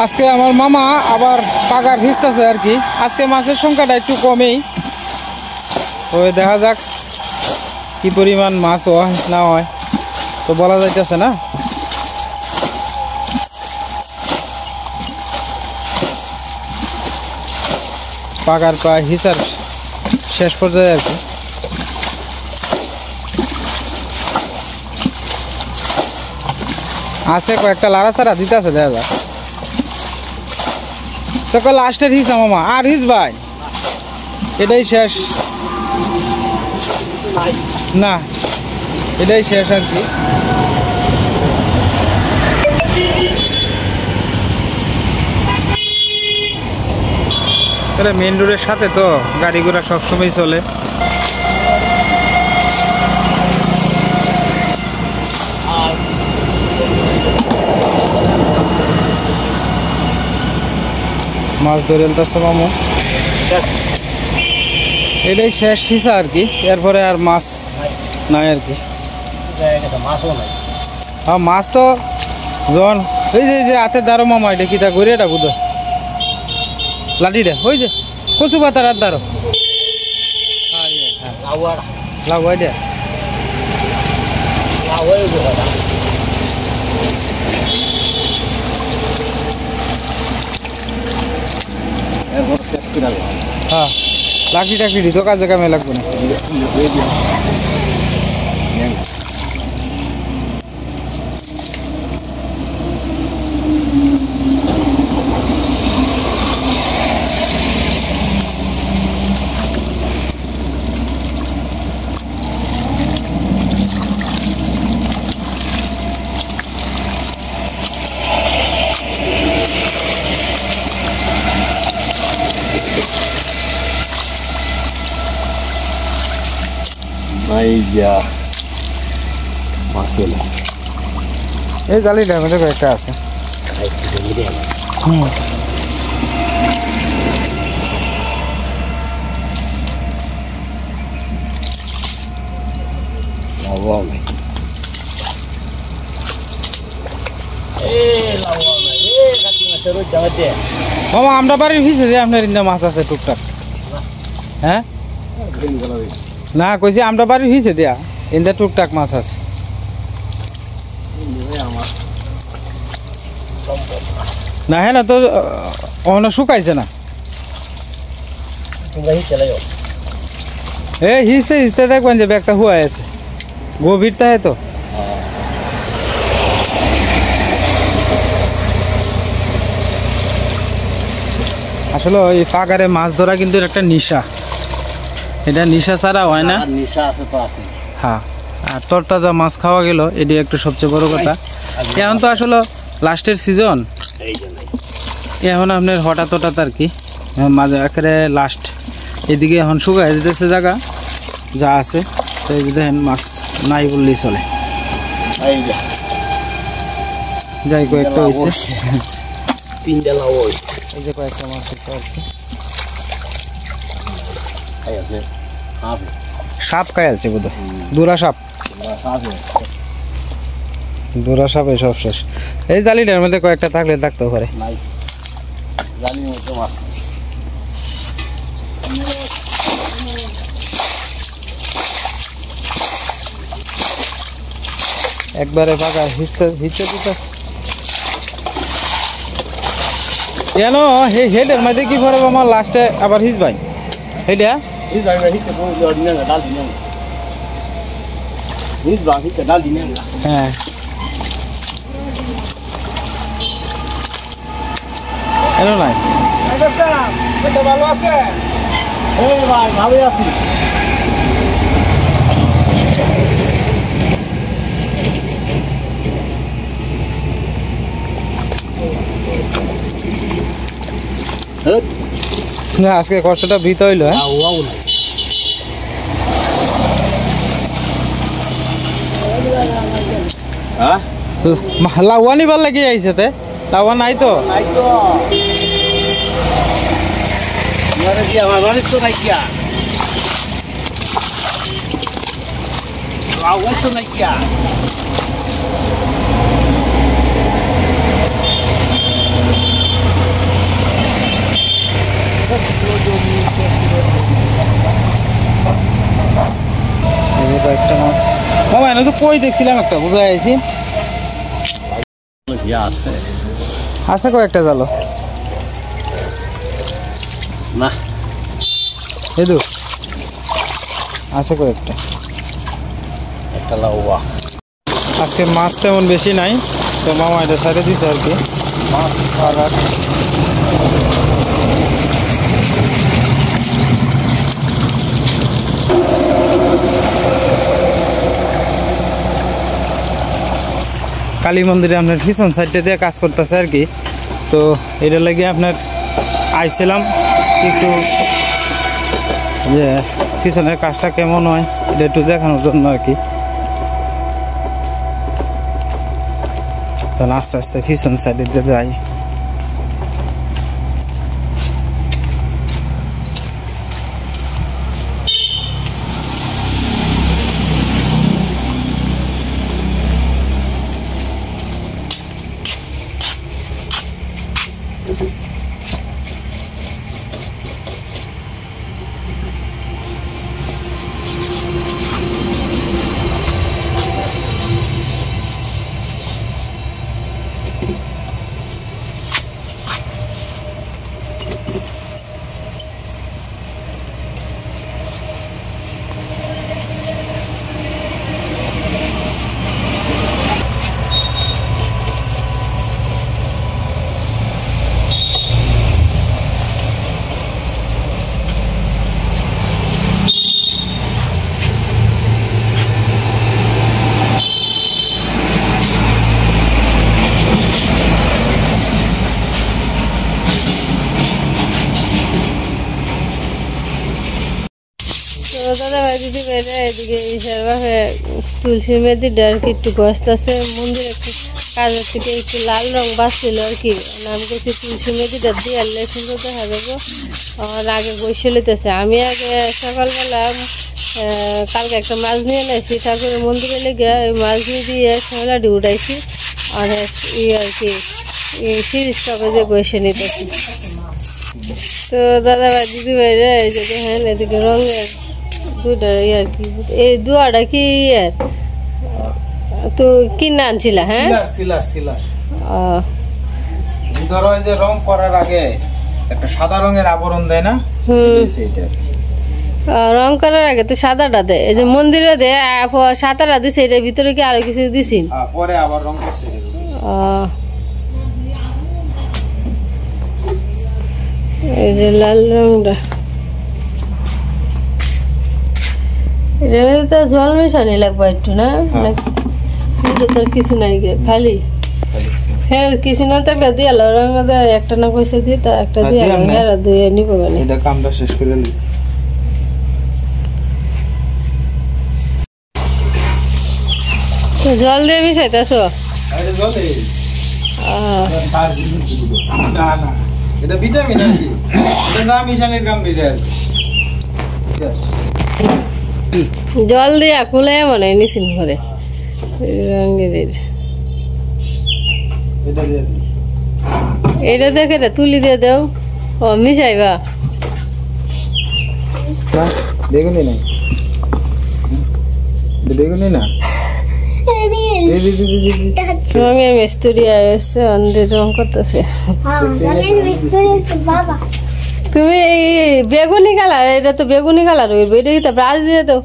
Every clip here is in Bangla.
আজকে আমার মামা আবার পাগার হিসতেছে আর কি। আজকে মাছের সংখ্যাটা একটু কমেই, ওই দেখা যাক কি পরিমাণ মাছ হয় না হয় তো বলা যাইতেছে না। পাগার প্রায় হিসার শেষ পর্যায়ে আর কি। আছে কয়েকটা লাড়াছাড়া দিতে আছে দেখা যাক। তো লাস্টের হিস মামা আর হিস ভাই এটাই শেষ না, এটাই শেষ আর কি। মেন রোডের সাথে তো গাড়ি ঘোড়া সবসময় চলে। মাছ ধরে এলতেছে মামু, এটাই শেষ হিসা আর কি। এরপরে আর মাছ নাই আর কি। হ্যাঁ মাছ তো জন ওই যে হাতে দাঁড়ো মামা, এটা কি তা ঘুরে এটা বুধ লাঠিটা ওই যে কচু পাতার হাত দাঁড়ো লাগুয়াই দে। হ্যাঁ লাকড়ি টাকড়ি দিত কাজে কামে লাগবে না। এই জালিটার মধ্যে কয়েকটা আছে। মামা আমরা বাড়ির ভিজে যে আপনার ইন্দা মাছ আছে টুকটাক। হ্যাঁ না কইছি আমরা বাড়ির ভিজে দেয়া ইন্দা টুকটাক মাছ আছে। না হ্যাঁ না তো অন্য শুকাইছে না। এই হিসতে হিসতে দেখবেন যে ব্যাগটা হুয়াই আছে গভীরটা তো। আসলে ওই পাগারে মাছ ধরা কিন্তু একটা নেশা, এটা নেশা ছাড়া হয় না। নেশা আছে তো আছে। হ্যাঁ আর তরতাজা মাছ খাওয়া গেল এটি একটু সবচেয়ে বড় কথা। এখন তো আসলে লাস্টের সিজন, এখন আপনার হঠাৎ হঠাৎ আর কি মাঝে একেবারে লাস্ট এদিকে এখন শুকায় যেতেছে জায়গা যা আছে, তো এই দেখেন মাছ নাই বললেই চলে। যাই কয়েকটা হয়েছে, এই যে কয়েকটা মাছ হয়েছে আর কি। সাপ খাইছে বোধ হয়, দুরা সাপ, দুরা সাপ সব শেষ। এই জালিটার মধ্যে কয়েকটা থাকলে থাকতেও পারে। একবারে পাকা হিচতে দিতেছে কেন? হেডের মধ্যে কি করে আমার লাস্টে আবার হিচ ভাই হেডা হ্যাঁ এলো নাই ভালো আছে ভাই, ভালোই আছি। না আজকে কষ্টটা বৃথা হইল। লাউয়া নিবার লাগি আইছে তে লাউয়া নাই তো আমি তো কই দেখছিলাম একটা বুঝা আইছি আছে আছে কয়েকটা জালো না এদু আছে কয়েকটা একটা লাউয়া আজকে মাছ তেমন বেশি নাই তো মামা এটা সাইডে দিছে আর কি কালী মন্দিরে আপনার পিছন সাইডটা দিয়ে কাজ করতেছে আর কি তো এটা লাগে আপনার আইছিলাম একটু যে পিছনের কাজটা কেমন হয় এটা একটু দেখানোর জন্য আর কি তাহলে আস্তে আস্তে পিছন সাইডে দিয়ে যাই দাদা ভাই দিদি ভাইরা এদিকে তুলসী মেয়েদের আর কি একটু গস্ত আছে মন্দির একটু কাজের থেকে একটু লাল রং বাঁচছিল আর কি আমি করছি তুলসী মেয়েদিটা দিয়ে আনলে সুন্দর দেখা যাবো আমার আগে বসে লইতেছে আমি আগে সকালবেলা কালকে একটা মাছ নিয়ে এসেছি ঠাকুরের মন্দিরে লেগে ওই মাছ নিয়ে দিয়ে শ্যামলাটি উঠাইছি আর আর কি সিরিজ কাগজে বসে নিতেছি তো দাদা ভাই দিদি ভাইরা এই যে দেখেন এদিকে রঙের দুটা আর কি এই দুয়াটা কি ইয়ার তো কিনে আনছিলা হ্যাঁ ধরো এই যে রং করার আগে একটা সাদা রঙের আবরণ দেয় না রং করার আগে তো সাদাটা দেয় এই যে মন্দিরে দেয় সাদাটা দিছে এটার ভিতরে কি আরো কিছু দিছি পরে আবার রং করছে এই যে লাল রংটা এটা তো জল মেশানি লাগবে একটু না সেটা তো কিছু নাই গে খালি হ্যাঁ কিছু না তো একটা দিয়ে রঙ একটা না পয়সা দিয়ে তা একটা দিয়ে হ্যাঁ দিয়ে নিবো মানে এটা কামটা শেষ করে নি জল দিয়ে মিশাইতেছো আরে জলে না না এটা ভিটামিন আর কি এটা না মিশানোর কাম বেশি আছে জল দিয়া খুলে মনে হয় নিচিন ঘরে রঙের এটা দেখে তুলি দিয়ে দাও ও মিশাইবা বেগুনি নাই বেগুনি না রঙের মিস্ত্রি আসছে অন্ধের রং করতেছে তুমি বেগুনি কালার এটা তো বেগুনি কালার হইবে এটা কি ব্রাশ দিয়ে দাও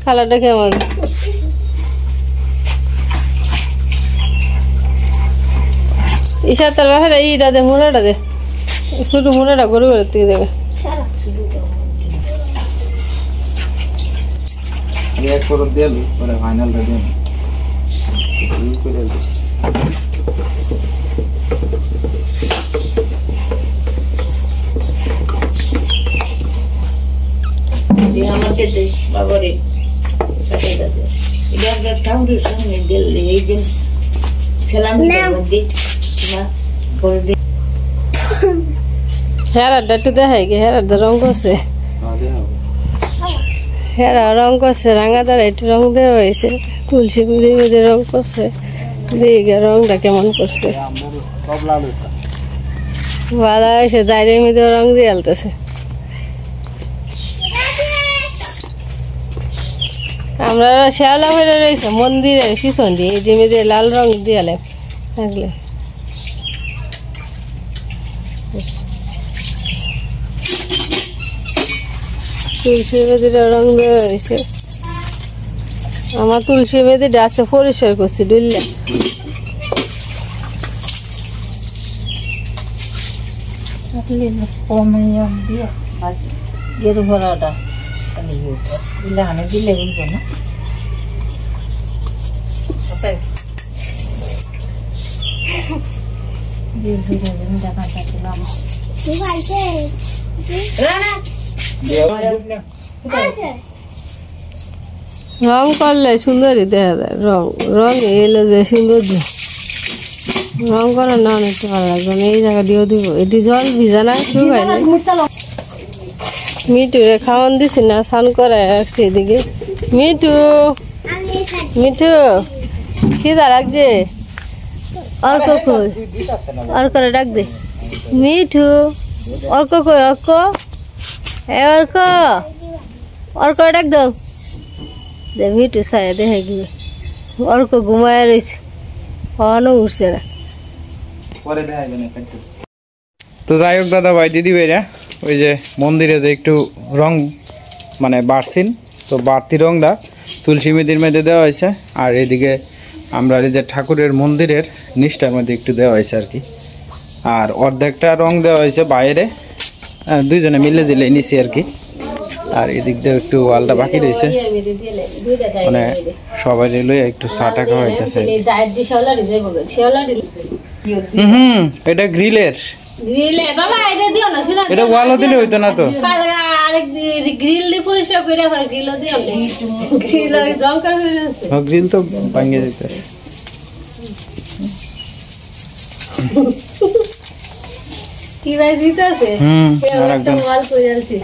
কালারটা কেমন ইশা তোর বাসাটা এইটা দে মুড়াটা দে শুধু মুড়াটা গরু ঘরের থেকে দেবে এক করে দিল পরে ফাইনালটা দেন আমাকে দে বাবারে এটা আমরা ঠাকুরের সামনে দিলে এই দিন সালাম দিই না করে দিই হ্যাঁ একটু দেখাই গে হ্যাঁ রং করছে হ্যাঁ রং করছে রাঙাদার একটু রং দেওয়া হয়েছে তুলসী মেদে মেদে রং করছে দিকে রংটা কেমন করছে ভালো হয়েছে দাঁড়িয়ে মেদে রং দিয়ে আলতেছে আমরা শ্যাওলা হয়ে রয়েছে মন্দিরের পিছন দিয়ে এই যে লাল রং দিয়ালে থাকলে তুলসী মেয়েদের রং দেওয়া হয়েছে। আমার তুলসী মেয়েদের আছে পরিষ্কার করছি ডুললে গেরু ভরাটা দিলে হানে দিলে বলবো না রং করলে সুন্দরই দেখা যায় রং রং এলো যে সৌন্দর্য রং করে না অনেকটা ভালো লাগবে না এই জায়গা দিয়েও দিব এটি জল ভিজা না শুকাই না মিঠুরে খাওয়ান দিছি না স্নান করে রাখছি এদিকে মিঠু মিঠু খিদা লাগছে অর্ক কই অর্করে ডাক দে মিঠু অর্ক কই অর্ক এ অর্ক অর্করে ডাক দাও দে মিঠু সায়া দেখে গিয়ে অর্ক ঘুমায় রয়েছে খাওয়ানো উঠছে না তো যাই হোক দাদা ভাই দিদি ভাইরা ওই যে মন্দিরে যে একটু রং মানে বাড়ছেন তো বাড়তি রংটা তুলসী মেদির মধ্যে দেওয়া হয়েছে আর এদিকে আমরা এই যে ঠাকুরের মন্দিরের নিচটার মধ্যে একটু দেওয়া হয়েছে আর কি আর অর্ধেকটা রং দেওয়া হয়েছে বাইরে দুইজনে মিলে জিলে নিছি আর কি আর এদিক দিয়ে একটু ওয়ালটা বাকি রয়েছে মানে সবাই লইয়া একটু চা টাকা হইতেছে এটা গ্রিলের এটা ওয়ালও দিলে হইতো না তো গ্রিল তো ভাঙিয়ে দিতেছে কি ভাই দিতেছে একটা ওয়াল কই যাচ্ছে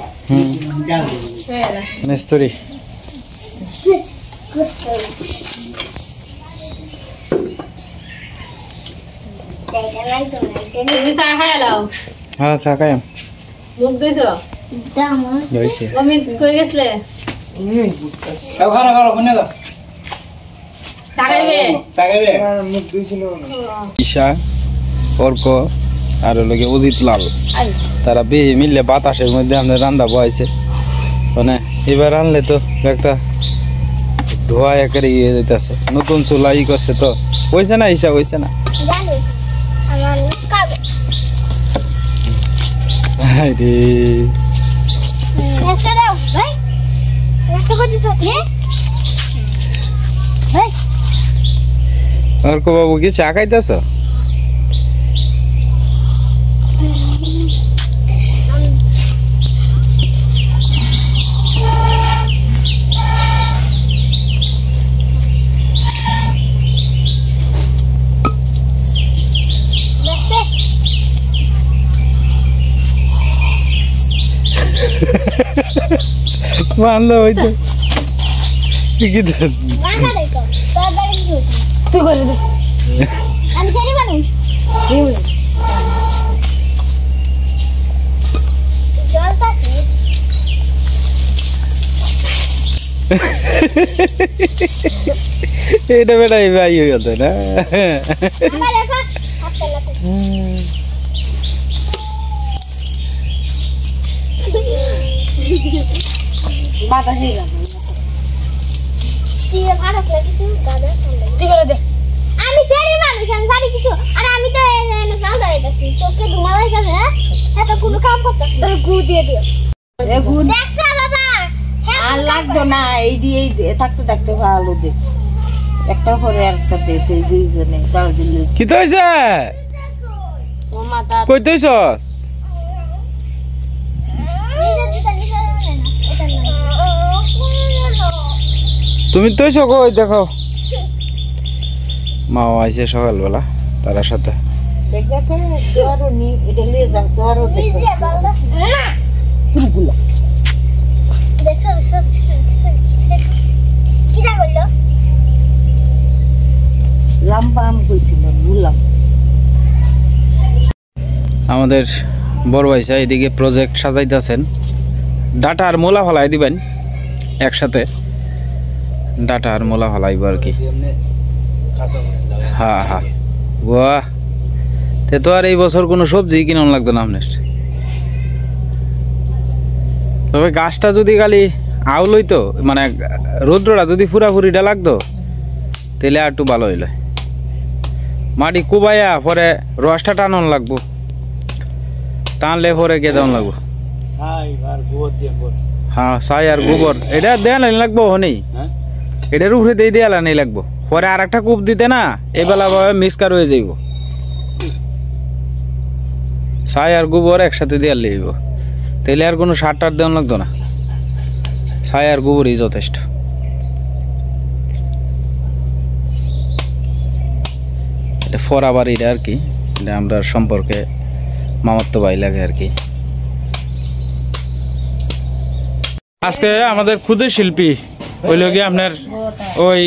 মিস্ত্রি হ্যাঁ চা খাই মুখ দিছো আমি কই গেছলে ঈশা অর্ক আর লোকে অজিত লাল তারা মিললে বাতাসের মধ্যে আমাদের রান্না বয়েছে মানে এবার আনলে তো একটা ধোয়া একেবারে ইয়ে যেতেছে নতুন চুলা ই করছে তো হয়েছে না ঈশা হয়েছে না অর্ক বাবু কি চা খাইতেছ মানলো হইতো কি তুই করে দে আমি সেরি মানুষ এটা বেটা এই ভাই হইতো না বাতাসে যাবে তুই ভাড়াস লাগিস দাদা তুই করে দে আমি সেরি মানুষ আমি বাড়ি কিছু আর আমি তো এনে জাল দাঁড়াইতাছি তোকে ধুমালাই যাবে এত কোনো কাম করতেছ তো গু দিয়ে দিও এ গু দেখছ বাবা আর লাগতো না এই দিয়ে থাকতে থাকতে ভালো দে একটা পরে আরেকটা দে তুই দুইজনে দাও দিলে কি তো হইছে ও মাথা কই তুইছস তুমি তুইছ কই দেখো মাও আইছে সকালবেলা তার সাথে দেখো তোরও নি এটা নিয়ে যাও তোরও দেখো না তুগুলা দেখো কি দা বললো লম্বা আম কইছিল বুলাম আমাদের বড় ভাইসা এদিকে প্রজেক্ট সাজাইতেছেন ডাটা আর মোলা ফলাই দিবেন একসাথে ডাটা আর মোলা ফলাইব আর কি। হ্যাঁ হ্যাঁ, বাহ, তে তো আর এই বছর কোনো সবজি কিনুন লাগতো না আপনার। তবে গাছটা যদি খালি আউল হইতো, মানে রৌদ্রটা যদি পুরাপুরিটা লাগতো, তাহলে আর একটু ভালো হইল। মাটি কুবাইয়া পরে রসটা টানন লাগবো, টানলে পরে কে দেওয়ান লাগবো। হ্যাঁ, ছাই আর গোবর এটা দেয়া লাগবো হনেই, এটার উপরে দিয়ে দেওয়া নেই লাগবো। পরে আর একটা কূপ দিতে না, এবেলা ভাবে মিক্সকার হয়ে যাইব। ছাই আর গোবর একসাথে দেওয়ার লাগব, তাহলে আর কোনো সার টার দেওয়া লাগতো না। ছাই আর গোবরই যথেষ্ট। এটা ফরা বাড়িটা আর কি, এটা আমরা সম্পর্কে মামাতো ভাই লাগে আর কি। আজকে আমাদের ক্ষুদে শিল্পী ওই লোকে আপনার ওই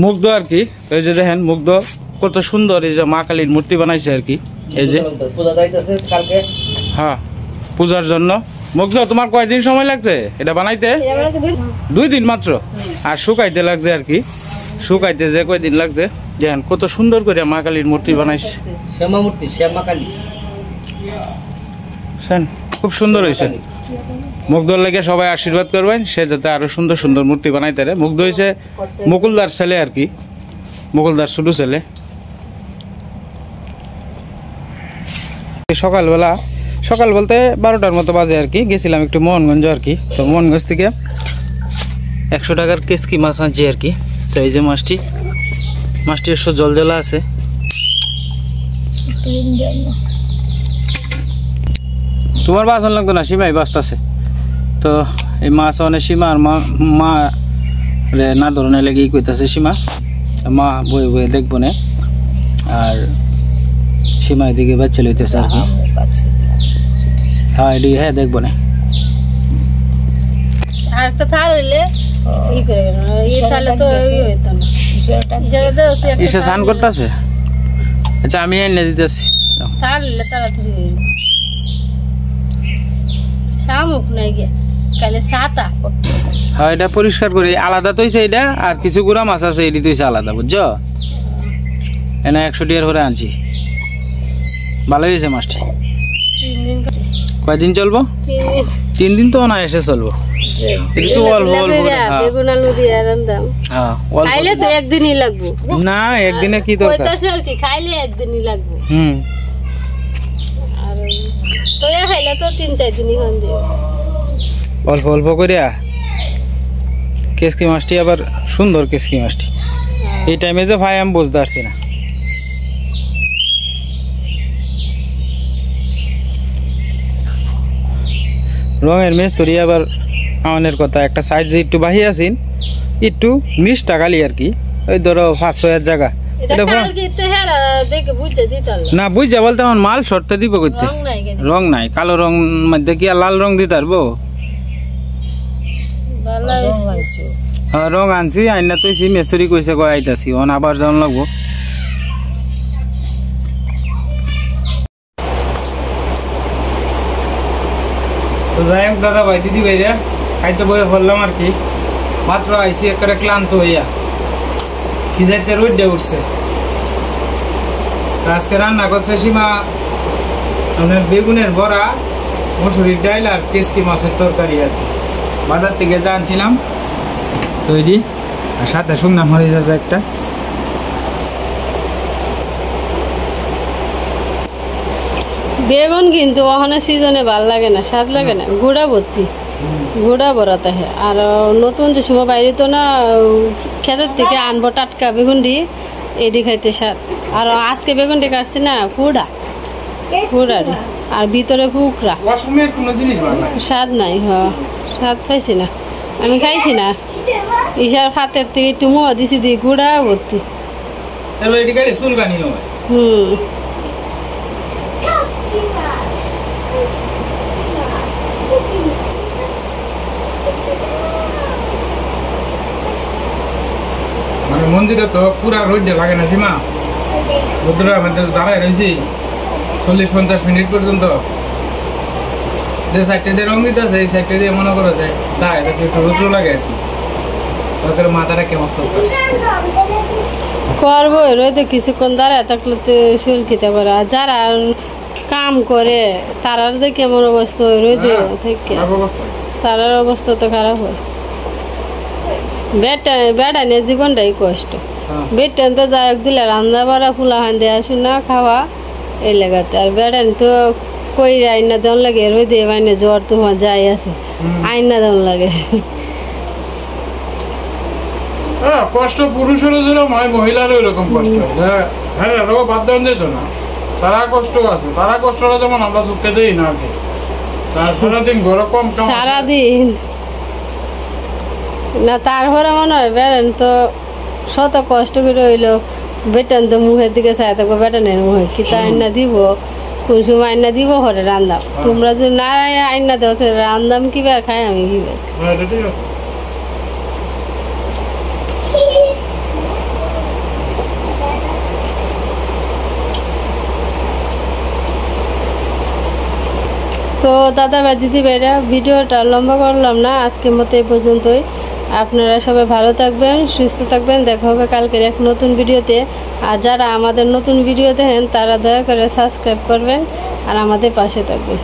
মুগ্ধ আর কি। ওই যে দেখেন মুগ্ধ কত সুন্দর এই যে মা কালীর মূর্তি বানাইছে আর কি। এই যে হ্যাঁ, পূজার জন্য। মুগ্ধ, তোমার কয়দিন সময় লাগছে এটা বানাইতে? 2 দিন মাত্র। আর শুকাইতে লাগছে আর কি, শুকাইতে যে কয়দিন লাগছে। দেখেন কত সুন্দর করে মা কালীর মূর্তি বানাইছে। শ্যামা মূর্তি, শ্যামা কালী, খুব সুন্দর হয়েছে। মুগ্ধর লেগে সবাই আশীর্বাদ করবেন, সে যাতে আরো সুন্দর সুন্দর মূর্তি বানাইতে পারে। মুগ্ধ হয়েছে মুকুলদার ছেলে আর কি, মুকুলদার ছোট ছেলে। সকাল বলতে 12টার মতো বাজে আর কি। গেছিলাম একটু মোহনগঞ্জ আর কি। তো মোহনগঞ্জ থেকে 100 টাকার কেসকি মাছ আনছি আর কি। তো এই যে মাছটি একটু জলজলা আছে। তোমার বাসন লাগতো না, সীমাই বাঁচতেছে। তো এই মাছ অনেক সীমা আর মা রে না ধরনের লেগেই কইতাছে সীমা। মা বয়ে বয়ে দেখবো না, আর সীমা এদিকে বাচ্চা লইতেছে আর কি। হ্যাঁ, এদিকে হ্যাঁ দেখবো না। আর একটা থাল হইলে ই করে এই থালে তো ই হইতো না। ইসে স্নান করতেছে। আচ্ছা, আমি এনে দিতেছি। থাল হইলে তাড়াতাড়ি হইল। শামুক নাই গে কালে সাতা। হ্যাঁ, এটা পরিষ্কার করে আলাদা তৈছে এটা। আর কিছু গুড়া মাছ আছে, এটি তৈছে আলাদা, বুঝছো? এনে 100 টাকার করে আনছি। ভালো হয়েছে মাছটি। 3 দিন কয়দিন চলবো? 3 দিন তো না এসে চলবো। কিন্তু অল্প অল্প বেগুন আলু দিয়ে রান্দাম। হ্যাঁ, খাইলে তো একদিনই লাগবে না, একদিনে কি দরকার? কইতাছে আর কি, খাইলে একদিনই লাগবে। আর তোয়া খাইলে তো 3-4 দিনই হন যায়। অল্প অল্প করিয়া। কেসকি মাছটি আবার সুন্দর, কেসকি মাছটি এই টাইমে যে ভাই আমি বুঝতে পারছি না। রঙের মেস্তরি আবার আমাদের কথা একটা সাইড যে একটু বাহি আছেন, একটু 20 টাকা লি আর কি। ওই ধরো 500 জায়গা না বুঝা বলতে আমার মাল শর্তে দিব করতে। রং নাই, কালো রং মধ্যে কি লাল রং দিতে পারবো? হ্যাঁ, রং আনছি আইনা তৈছি। মেস্তরি কইছে কয় আইতাছি, অন আবার যাওয়ান লাগবো। তো যাই হোক দাদা ভাই দিদি ভাইরা খাইতে বয়ে বললাম আর কি। মাত্র আইসি একেবারে ক্লান্ত হইয়া, কি যাইতে রোদ দিয়ে উঠছে। আজকে রান্না করছে সীমা আপনার বেগুনের বড়া, মসুরির ডাইল আর কেসকি মাছের তরকারি আর কি। বাজার থেকে যা আনছিলাম তৈরি, আর সাথে শুকনা মরিচ আছে একটা। বেগুন কিন্তু ওখানে সিজনে ভাল লাগে না, স্বাদ লাগে না, গুড়া ভর্তি, গুড়া ভরাতে হয়। আর নতুন যে সময় বাইরে তো না ক্ষেতের থেকে আনবো টাটকা বেগুন দিয়ে, এটি খাইতে স্বাদ। আর আজকে বেগুনটি কাটছি না পুরা পুরারি, আর ভিতরে ফুকরা, স্বাদ নাই। হ্যাঁ, স্বাদ খাইছি না, আমি খাইছি না। ঈশার হাতের থেকে একটু মোয়া দিছি দিয়ে গুড়া ভর্তি। মানে মন্দিরে তো পুরা রোদ লাগে না সীমা, রোদ্রা দাঁড়ায় রয়েছি 40-50 মিনিট পর্যন্ত। যে সাইডটা দিয়ে রং দিতে আছে এই সাইডটা দিয়ে মনে করো যে দায় একটু রৌদ্র লাগে আর কি। ওদের মাথাটা কেমন করতেছে করবো রোদে কিছুক্ষণ দাঁড়ায় থাকলে তো শরীর খেতে পারে আর যারা কাম করে তারার যে কেমন অবস্থা হয় রোদে থেকে তারার অবস্থা তো খারাপ হয় বেড়ানের জীবনটাই কষ্ট বেটান তো যাই হোক দিলে রান্না বাড়া ফুলা হান দেওয়া শোনা খাওয়া এই লাগাতে আর বেড়ান তো কই আইনা দেওয়ান লাগে রোদে বাইনে জ্বর তো যাই আছে আইনা দেওয়ান লাগে কষ্ট পুরুষেরও যেরকম হয় মহিলারও এরকম কষ্ট হয় হ্যাঁ বাদ দেওয়া যেত না তারা কষ্ট আছে তারা কষ্টটা যেমন আমরা চুক্তি দিই না আর কি সারাদিন ঘরে কম সারাদিন না তারপরে মনে হয় বেড়ান তো শত কষ্ট করে হইলো বেটান তো মুখের দিকে চাই থাকবো বেটানের মুখে খিতা আইনা দিব কোন সময় আইনা দিব ঘরে রান্দাম তোমরা যদি না আইনা দেওয়া রান্দাম কিবার খাই আমি কিবার ঠিক আছে তো দাদা ভাই দিদি ভাইরা ভিডিওটা লম্বা করলাম না আজকের মতো এই পর্যন্তই আপনারা সবাই ভালো থাকবেন সুস্থ থাকবেন দেখা হবে কালকের এক নতুন ভিডিওতে আর যারা আমাদের নতুন ভিডিও দেখেন তারা দয়া করে সাবস্ক্রাইব করবেন আর আমাদের পাশে থাকবেন।